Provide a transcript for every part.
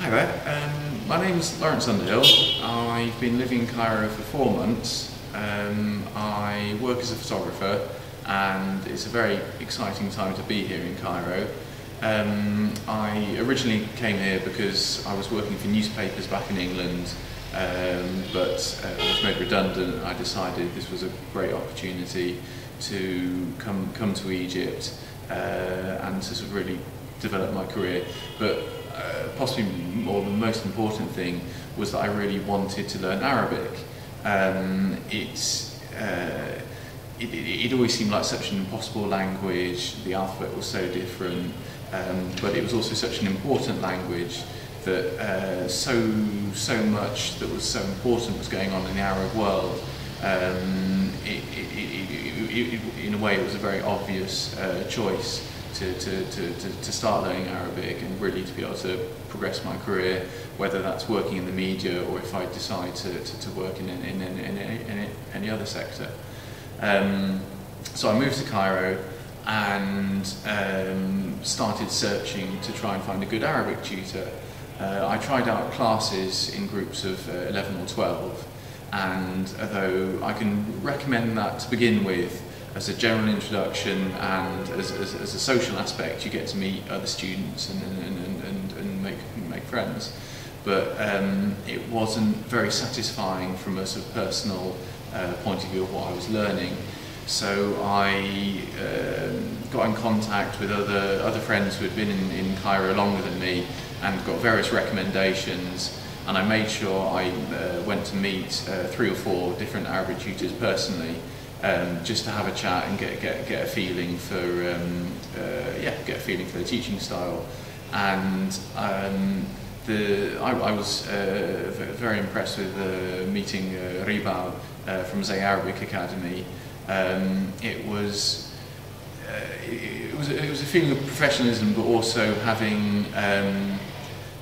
Hi there, my name is Laurence Uderhill. I've been living in Cairo for 4 months. I work as a photographer and it's a very exciting time to be here in Cairo. I originally came here because I was working for newspapers back in England, but was made redundant. I decided this was a great opportunity to come to Egypt and to sort of really develop my career. But possibly more the most important thing was that I really wanted to learn Arabic. It always seemed like such an impossible language. The alphabet was so different, but it was also such an important language that so much that was so important was going on in the Arab world. In a way, it was a very obvious choice to start learning Arabic and really to be able to progress my career, whether that's working in the media or if I decide to work in any other sector. So I moved to Cairo and started searching to try and find a good Arabic tutor. I tried out classes in groups of 11 or 12, and although I can recommend that to begin with as a general introduction and as a social aspect, you get to meet other students and make friends, but it wasn't very satisfying from a sort of personal point of view of what I was learning. So I got in contact with other friends who had been in Cairo longer than me and got various recommendations, and I made sure I went to meet 3 or 4 different Arabic tutors personally, just to have a chat and get a feeling for get a feeling for the teaching style. And I was very impressed with meeting Ribal from Zay Academy. It was a feeling of professionalism, but also having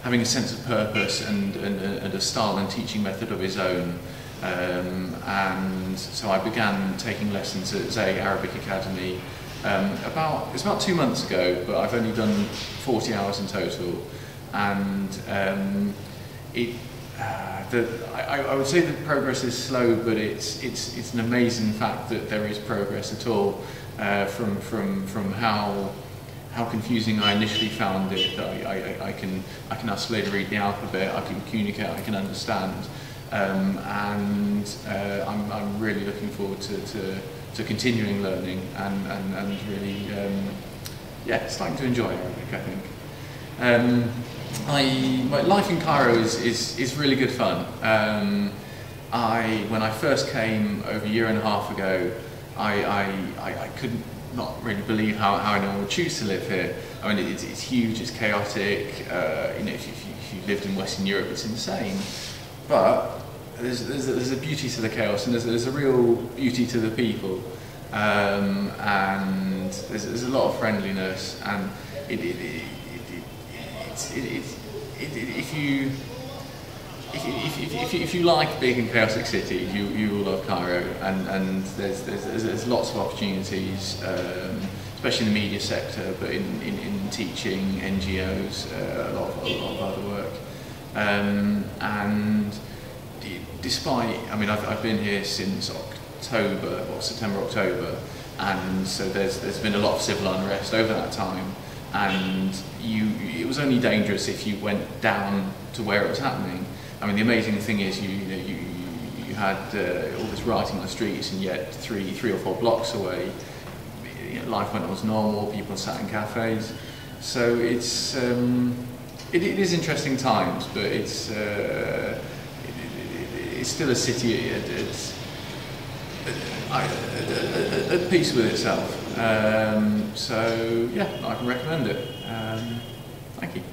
a sense of purpose and a style and teaching method of his own. And so I began taking lessons at Zay Academy it's about 2 months ago, but I've only done 40 hours in total. And I would say that progress is slow, but it's an amazing fact that there is progress at all, from how confusing I initially found it, that I can oscillate, read the alphabet, I can communicate, I can understand, and I'm really looking forward to continuing learning and really starting to enjoy Arabic, I think. My life in Cairo is really good fun. When I first came over a year and a half ago, I couldn't not really believe how anyone would choose to live here. I mean, it's huge, it's chaotic. If you lived in Western Europe, it's insane. But there's a beauty to the chaos, and there's a real beauty to the people, and there's a lot of friendliness. And if you like big and chaotic cities, you will love Cairo, and there's lots of opportunities, especially in the media sector, but in teaching, NGOs, a lot of other work. And despite, I mean, I've been here since September, October, and so there's been a lot of civil unrest over that time. And it was only dangerous if you went down to where it was happening. I mean, the amazing thing is you had all this rioting on the streets, and yet three or 4 blocks away, life went on as normal. People sat in cafes. So it is interesting times, but it's still a city at peace with itself. So yeah, I can recommend it. Thank you.